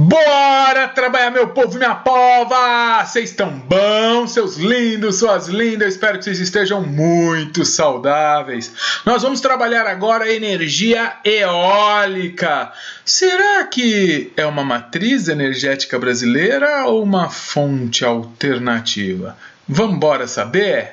Bora trabalhar, meu povo e minha pova! Vocês estão bons, seus lindos, suas lindas? Eu espero que vocês estejam muito saudáveis. Nós vamos trabalhar agora energia eólica. Será que é uma matriz energética brasileira ou uma fonte alternativa? Vamos embora saber?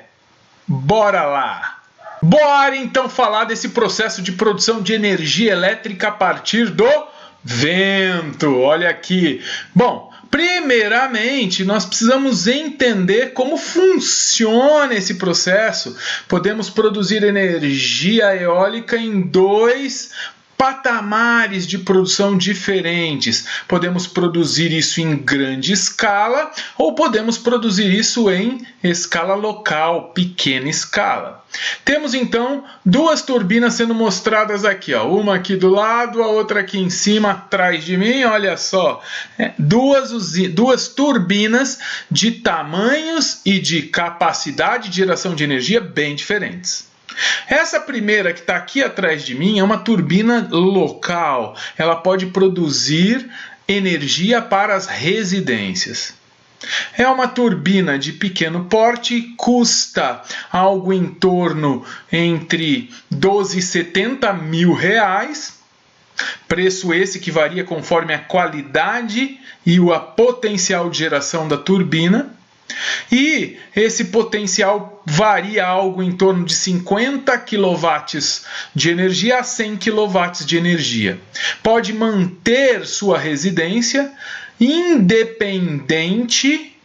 Bora lá! Bora então falar desse processo de produção de energia elétrica a partir do vento. Olha aqui. Bom, primeiramente nós precisamos entender como funciona esse processo. Podemos produzir energia eólica em dois patamares de produção diferentes. Podemos produzir isso em grande escala ou podemos produzir isso em escala local, pequena escala. Temos então duas turbinas sendo mostradas aqui, ó. Uma aqui do lado, a outra aqui em cima, atrás de mim, olha só. Duas turbinas de tamanhos e de capacidade de geração de energia bem diferentes. Essa primeira que está aqui atrás de mim é uma turbina local. Ela pode produzir energia para as residências. É uma turbina de pequeno porte, custa algo em torno entre 12 e 70 mil reais. Preço esse que varia conforme a qualidade e o potencial de geração da turbina. E esse potencial varia algo em torno de 50 kW de energia a 100 kW de energia. Pode manter sua residência independente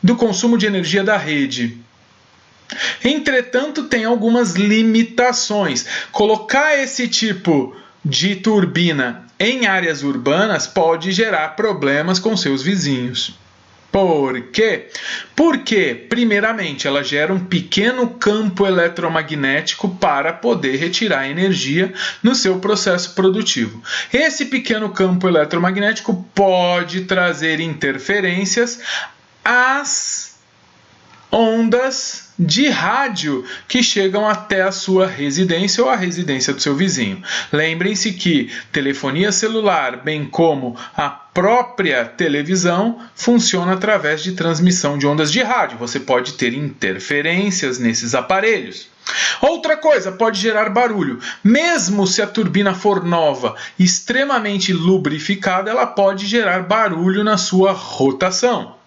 do consumo de energia da rede. Entretanto, tem algumas limitações. Colocar esse tipo de turbina em áreas urbanas pode gerar problemas com seus vizinhos. Por quê? Porque, primeiramente, ela gera um pequeno campo eletromagnético para poder retirar energia no seu processo produtivo. Esse pequeno campo eletromagnético pode trazer interferências às ondas de rádio que chegam até a sua residência ou a residência do seu vizinho. Lembrem-se que telefonia celular, bem como a própria televisão, funciona através de transmissão de ondas de rádio. Você pode ter interferências nesses aparelhos. Outra coisa, pode gerar barulho. Mesmo se a turbina for nova, extremamente lubrificada, ela pode gerar barulho na sua rotação.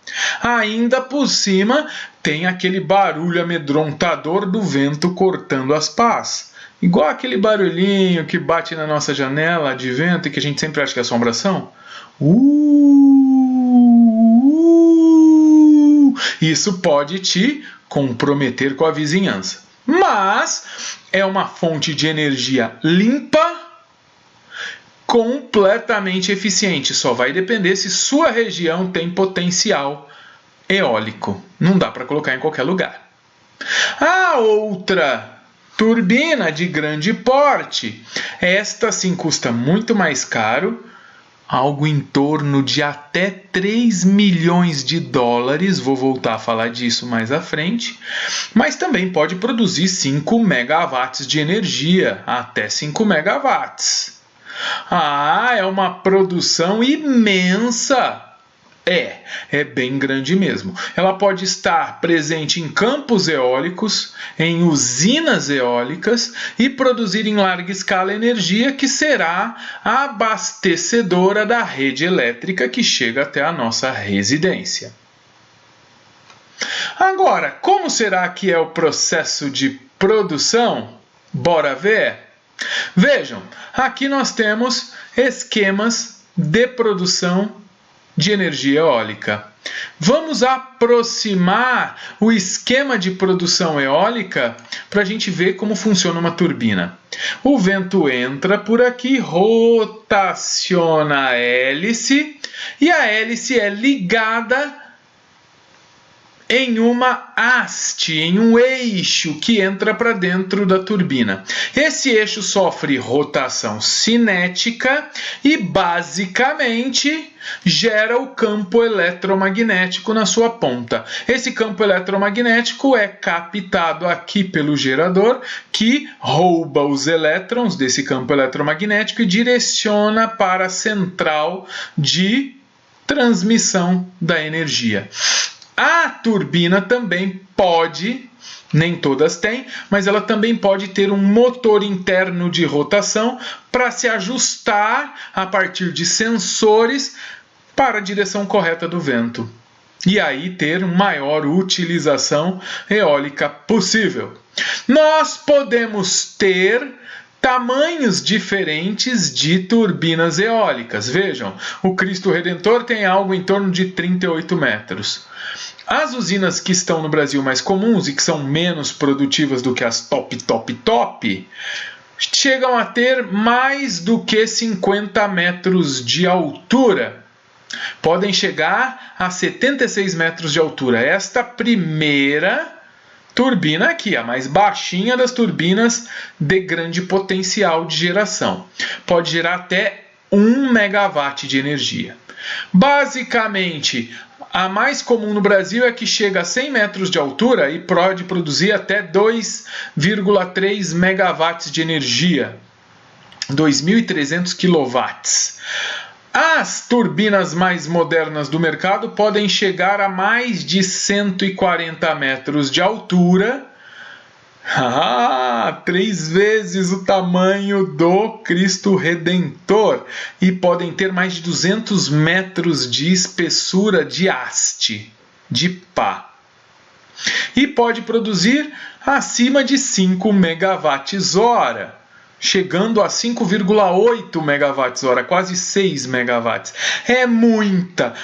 Ainda por cima, tem aquele barulho amedrontador do vento cortando as pás. Igual aquele barulhinho que bate na nossa janela de vento e que a gente sempre acha que é assombração. Isso pode te comprometer com a vizinhança. Mas é uma fonte de energia limpa, completamente eficiente. Só vai depender se sua região tem potencial eólico. Não dá para colocar em qualquer lugar. A outra turbina de grande porte, esta sim custa muito mais caro, algo em torno de até 3 milhões de dólares, vou voltar a falar disso mais à frente, mas também pode produzir 5 megawatts de energia, até 5 megawatts. É uma produção imensa. É bem grande mesmo. Ela pode estar presente em campos eólicos, em usinas eólicas e produzir em larga escala energia que será abastecedora da rede elétrica que chega até a nossa residência. Agora, como será que é o processo de produção? Bora ver? Vejam, aqui nós temos esquemas de produção de energia eólica. Vamos aproximar o esquema de produção eólica para a gente ver como funciona uma turbina. O vento entra por aqui, rotaciona a hélice e a hélice é ligada em uma haste, em um eixo que entra para dentro da turbina. Esse eixo sofre rotação cinética e basicamente gera o campo eletromagnético na sua ponta. Esse campo eletromagnético é captado aqui pelo gerador, que rouba os elétrons desse campo eletromagnético e direciona para a central de transmissão da energia. A turbina também pode, nem todas têm, mas ela também pode ter um motor interno de rotação para se ajustar a partir de sensores para a direção correta do vento. E aí ter maior utilização eólica possível. Nós podemos ter tamanhos diferentes de turbinas eólicas. Vejam, o Cristo Redentor tem algo em torno de 38 metros. As usinas que estão no Brasil mais comuns e que são menos produtivas do que as top, chegam a ter mais do que 50 metros de altura. Podem chegar a 76 metros de altura. Esta primeira turbina aqui, a mais baixinha das turbinas de grande potencial de geração. Pode gerar até 1 megawatt de energia. Basicamente, a mais comum no Brasil é que chega a 100 metros de altura e pode produzir até 2,3 megawatts de energia, 2.300 quilowatts. As turbinas mais modernas do mercado podem chegar a mais de 140 metros de altura. 3 vezes o tamanho do Cristo Redentor. E podem ter mais de 200 metros de espessura de haste, de pá. E pode produzir acima de 5 megawatts hora. Chegando a 5,8 megawatts hora, quase 6 megawatts. É muita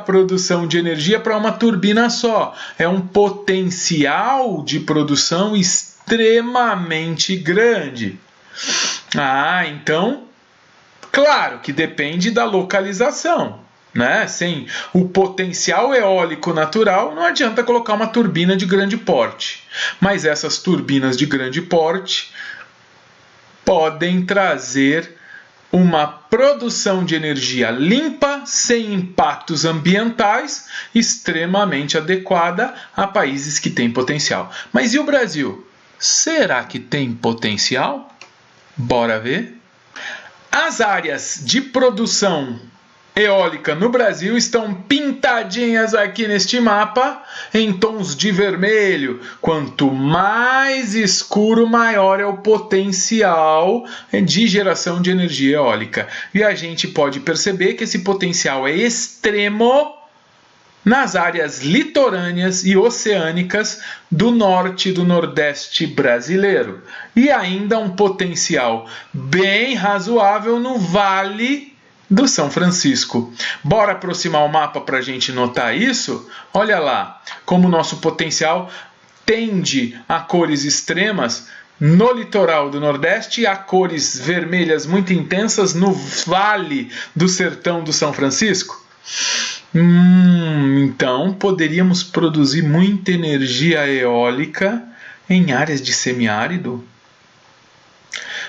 produção de energia para uma turbina só. É um potencial de produção extremamente grande. Então, claro que depende da localização, né? Sem o potencial eólico natural, não adianta colocar uma turbina de grande porte. Mas essas turbinas de grande porte podem trazer uma produção de energia limpa, sem impactos ambientais, extremamente adequada a países que têm potencial. Mas e o Brasil? Será que tem potencial? Bora ver. As áreas de produção eólica no Brasil estão pintadinhas aqui neste mapa em tons de vermelho. Quanto mais escuro, maior é o potencial de geração de energia eólica. E a gente pode perceber que esse potencial é extremo nas áreas litorâneas e oceânicas do norte e do nordeste brasileiro. E ainda um potencial bem razoável no Vale do São Francisco. Bora aproximar o mapa para a gente notar isso? Olha lá, como o nosso potencial tende a cores extremas no litoral do Nordeste e a cores vermelhas muito intensas no Vale do Sertão do São Francisco. Então poderíamos produzir muita energia eólica em áreas de semiárido.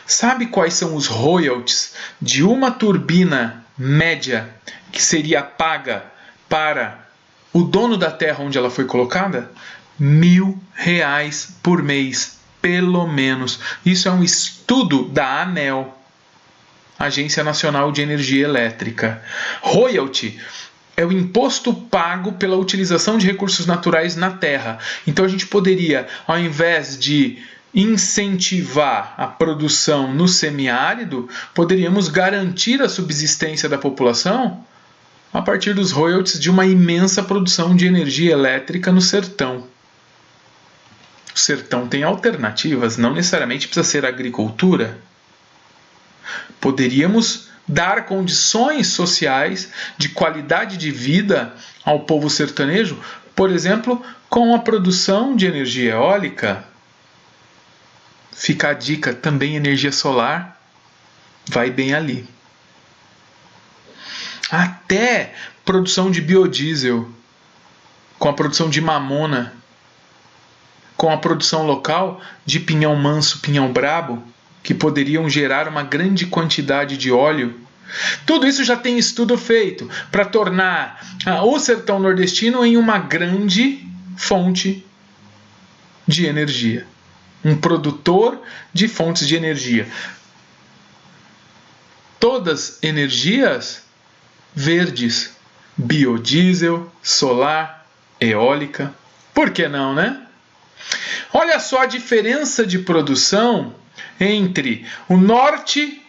Sabe quais são os royalties de uma turbina média que seria paga para o dono da terra onde ela foi colocada? R$1.000 por mês, pelo menos. Isso é um estudo da ANEEL, Agência Nacional de Energia Elétrica. Royalty é o imposto pago pela utilização de recursos naturais na terra. Então a gente poderia, ao invés de incentivar a produção no semiárido, poderíamos garantir a subsistência da população a partir dos royalties de uma imensa produção de energia elétrica no sertão. O sertão tem alternativas, não necessariamente precisa ser agricultura. Poderíamos dar condições sociais de qualidade de vida ao povo sertanejo, por exemplo, com a produção de energia eólica. Fica a dica, também energia solar vai bem ali. Até produção de biodiesel, com a produção de mamona, com a produção local de pinhão manso, pinhão brabo, que poderiam gerar uma grande quantidade de óleo. Tudo isso já tem estudo feito para tornar o sertão nordestino em uma grande fonte de energia. Um produtor de fontes de energia. Todas energias verdes, biodiesel, solar, eólica. Por que não, né? Olha só a diferença de produção entre o norte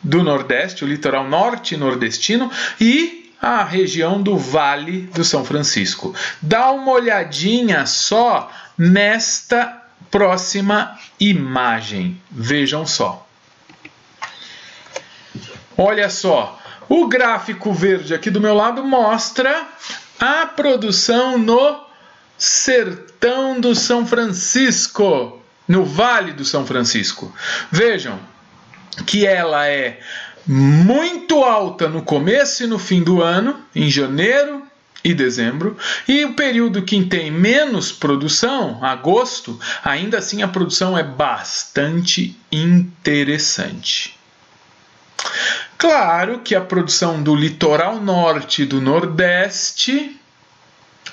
do Nordeste, o litoral norte nordestino, e a região do Vale do São Francisco. Dá uma olhadinha só nesta próxima imagem. Vejam só. Olha só. O gráfico verde aqui do meu lado mostra a produção no sertão do São Francisco, no Vale do São Francisco. Vejam que ela é muito alta no começo e no fim do ano, em janeiro e dezembro, e o período que tem menos produção, agosto, ainda assim a produção é bastante interessante. Claro que a produção do litoral norte e do nordeste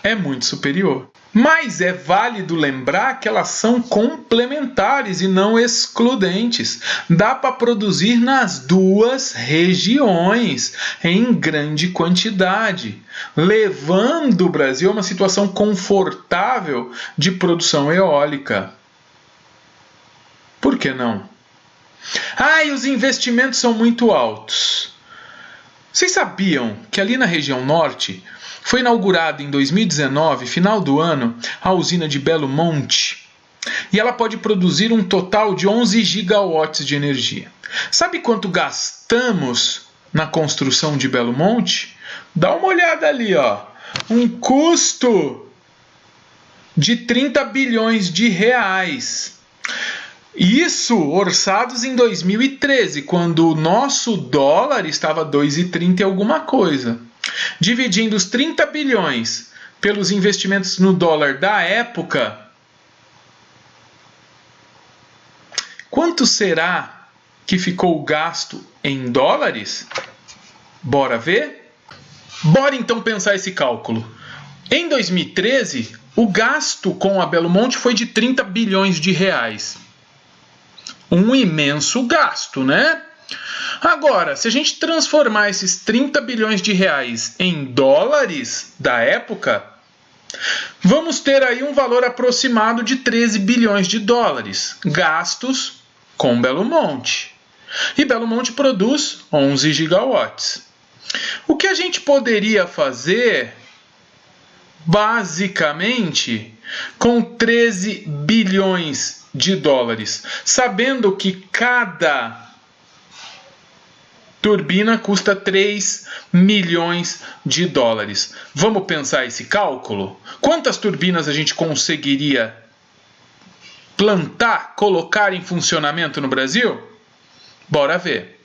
é muito superior. Mas é válido lembrar que elas são complementares e não excludentes. Dá para produzir nas duas regiões em grande quantidade, levando o Brasil a uma situação confortável de produção eólica. Por que não? E os investimentos são muito altos. Vocês sabiam que ali na região norte foi inaugurada em 2019, final do ano, a usina de Belo Monte? E ela pode produzir um total de 11 gigawatts de energia. Sabe quanto gastamos na construção de Belo Monte? Dá uma olhada ali, ó. Um custo de 30 bilhões de reais. Isso orçados em 2013, quando o nosso dólar estava 2,30 e alguma coisa. Dividindo os 30 bilhões pelos investimentos no dólar da época, quanto será que ficou o gasto em dólares? Bora ver? Bora então pensar esse cálculo. Em 2013, o gasto com a Belo Monte foi de 30 bilhões de reais. Um imenso gasto, né? Agora, se a gente transformar esses 30 bilhões de reais em dólares da época, vamos ter aí um valor aproximado de 13 bilhões de dólares gastos com Belo Monte. E Belo Monte produz 11 gigawatts. O que a gente poderia fazer, basicamente, com 13 bilhões de dólares, sabendo que cada turbina custa 3 milhões de dólares. Vamos pensar esse cálculo? Quantas turbinas a gente conseguiria plantar, colocar em funcionamento no Brasil? Bora ver.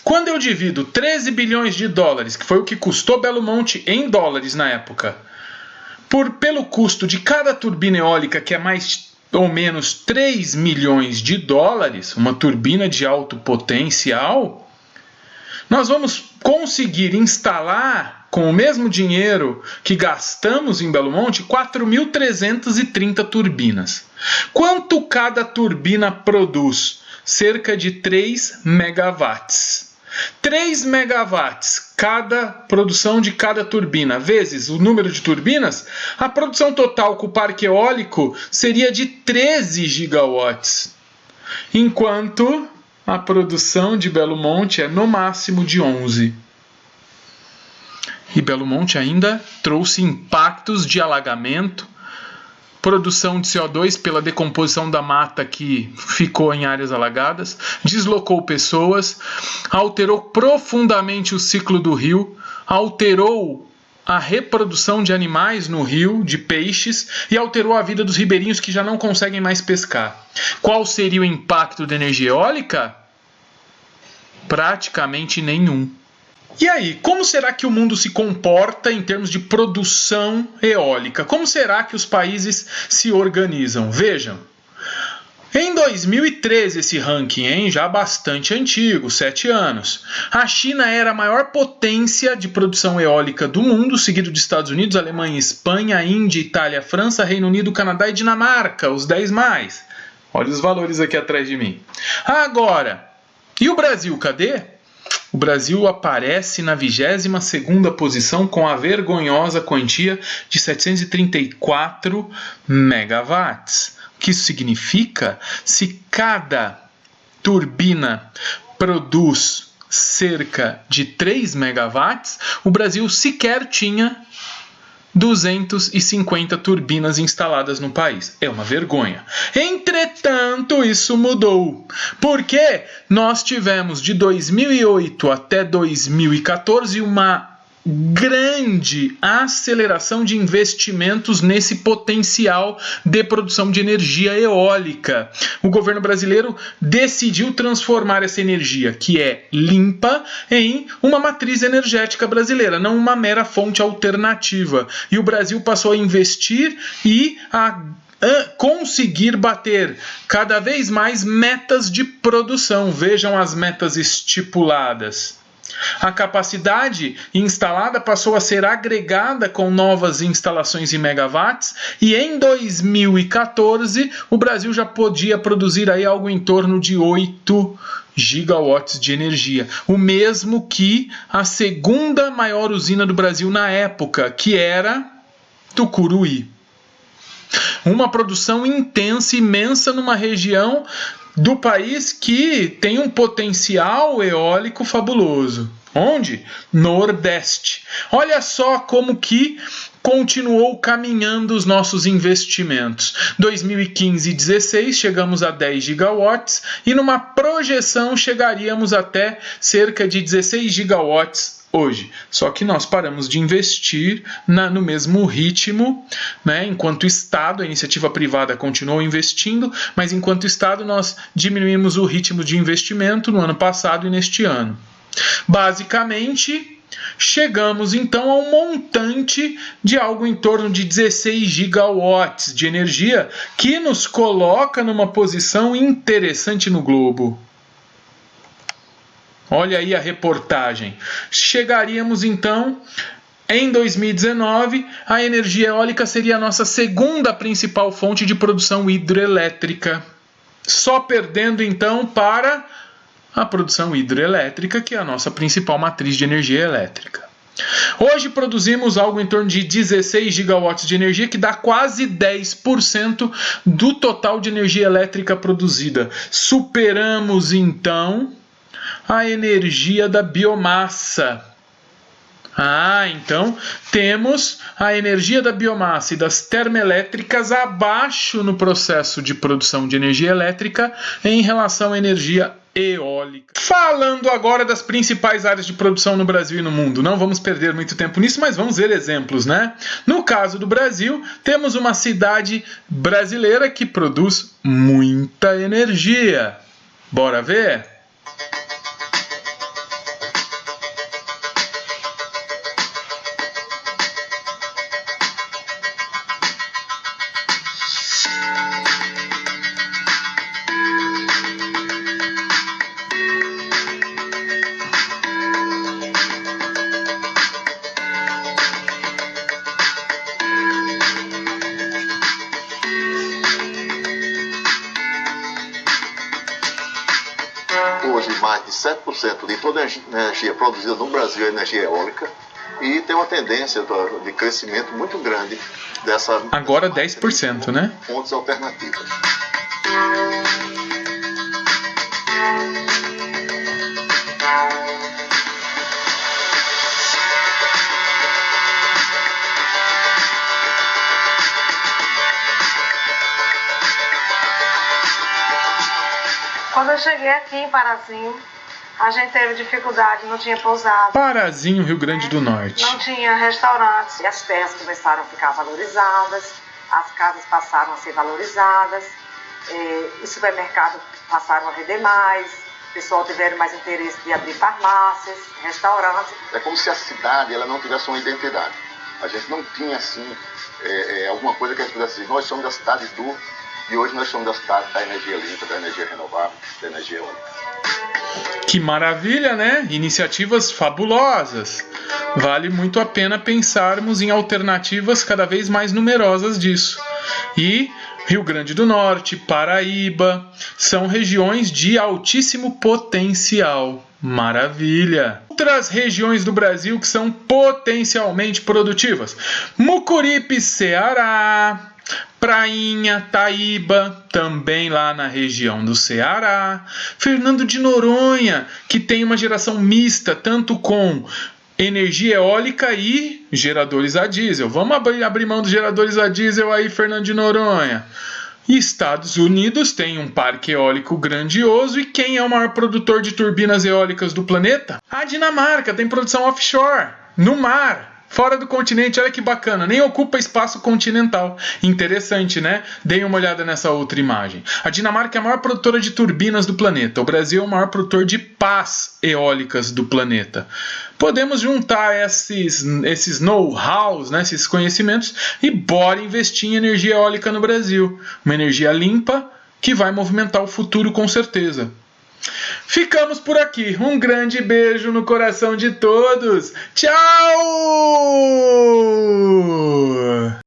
Quando eu divido 13 bilhões de dólares, que foi o que custou Belo Monte em dólares na época, pelo custo de cada turbina eólica, que é mais ou menos 3 milhões de dólares, uma turbina de alto potencial, nós vamos conseguir instalar, com o mesmo dinheiro que gastamos em Belo Monte, 4.330 turbinas. Quanto cada turbina produz? Cerca de 3 megawatts. 3 megawatts cada produção de cada turbina, vezes o número de turbinas, a produção total com o parque eólico seria de 13 gigawatts, enquanto a produção de Belo Monte é no máximo de 11. E Belo Monte ainda trouxe impactos de alagamento, produção de CO2 pela decomposição da mata que ficou em áreas alagadas, deslocou pessoas, alterou profundamente o ciclo do rio, alterou a reprodução de animais no rio, de peixes, e alterou a vida dos ribeirinhos que já não conseguem mais pescar. Qual seria o impacto da energia eólica? Praticamente nenhum. E aí, como será que o mundo se comporta em termos de produção eólica? Como será que os países se organizam? Vejam, em 2013 esse ranking, já bastante antigo, 7 anos. A China era a maior potência de produção eólica do mundo, seguido de Estados Unidos, Alemanha, Espanha, Índia, Itália, França, Reino Unido, Canadá e Dinamarca, os 10 mais. Olha os valores aqui atrás de mim. Agora, e o Brasil, cadê? o Brasil aparece na 22ª posição com a vergonhosa quantia de 734 megawatts. O que isso significa? Se cada turbina produz cerca de 3 megawatts, o Brasil sequer tinha 250 turbinas instaladas no país. É uma vergonha. Entretanto, isso mudou, porque nós tivemos de 2008 até 2014 uma grande aceleração de investimentos nesse potencial de produção de energia eólica. O governo brasileiro decidiu transformar essa energia, que é limpa, em uma matriz energética brasileira, não uma mera fonte alternativa. E o Brasil passou a investir e a conseguir bater cada vez mais metas de produção. Vejam as metas estipuladas. A capacidade instalada passou a ser agregada com novas instalações em megawatts e em 2014 o Brasil já podia produzir aí algo em torno de 8 gigawatts de energia. O mesmo que a segunda maior usina do Brasil na época, que era Tucuruí. Uma produção intensa, imensa numa região do país que tem um potencial eólico fabuloso. Onde? Nordeste. Olha só como que continuou caminhando os nossos investimentos. 2015 e 2016 chegamos a 10 gigawatts e numa projeção chegaríamos até cerca de 16 gigawatts hoje. Só que nós paramos de investir no mesmo ritmo, né? Enquanto Estado, a iniciativa privada continuou investindo, mas enquanto Estado nós diminuímos o ritmo de investimento no ano passado e neste ano. Basicamente, chegamos então a um montante de algo em torno de 16 gigawatts de energia, que nos coloca numa posição interessante no globo. Olha aí a reportagem. Chegaríamos então, em 2019, a energia eólica seria a nossa segunda principal fonte de produção hidrelétrica. Só perdendo então para a produção hidrelétrica, que é a nossa principal matriz de energia elétrica. Hoje produzimos algo em torno de 16 gigawatts de energia, que dá quase 10% do total de energia elétrica produzida. Superamos então a energia da biomassa. Então temos a energia da biomassa e das termoelétricas abaixo no processo de produção de energia elétrica em relação à energia eólica. Falando agora das principais áreas de produção no Brasil e no mundo. Não vamos perder muito tempo nisso, mas vamos ver exemplos, né? No caso do Brasil, temos uma cidade brasileira que produz muita energia. Bora ver? Hoje, mais de 7% de toda a energia produzida no Brasil é energia eólica e tem uma tendência de crescimento muito grande dessa... Agora 10%, né? Fontes alternativas. Quando eu cheguei aqui em Parazinho, a gente teve dificuldade, não tinha pousada. Parazinho, Rio Grande do Norte. Não tinha restaurantes. E as terras começaram a ficar valorizadas, as casas passaram a ser valorizadas, os supermercados passaram a render mais, o pessoal tiveram mais interesse de abrir farmácias, restaurantes. É como se a cidade ela não tivesse uma identidade. A gente não tinha assim alguma coisa que a gente pudesse dizer, nós somos da cidade do... E hoje nós somos da cidade da energia limpa, da energia renovável, da energia eólica. Que maravilha, né? Iniciativas fabulosas. Vale muito a pena pensarmos em alternativas cada vez mais numerosas disso. E Rio Grande do Norte, Paraíba, são regiões de altíssimo potencial. Maravilha! Outras regiões do Brasil que são potencialmente produtivas: Mucuripe, Ceará, Prainha, Taíba, também lá na região do Ceará, Fernando de Noronha, que tem uma geração mista, tanto com energia eólica e geradores a diesel. Vamos abrir mão dos geradores a diesel aí, Fernando de Noronha. E Estados Unidos tem um parque eólico grandioso. E quem é o maior produtor de turbinas eólicas do planeta? A Dinamarca tem produção offshore, no mar, fora do continente. Olha que bacana, nem ocupa espaço continental. Interessante, né? Deem uma olhada nessa outra imagem. A Dinamarca é a maior produtora de turbinas do planeta. O Brasil é o maior produtor de pás eólicas do planeta. Podemos juntar esses know-hows, né, esses conhecimentos, e bora investir em energia eólica no Brasil. Uma energia limpa que vai movimentar o futuro com certeza. Ficamos por aqui. Um grande beijo no coração de todos. Tchau!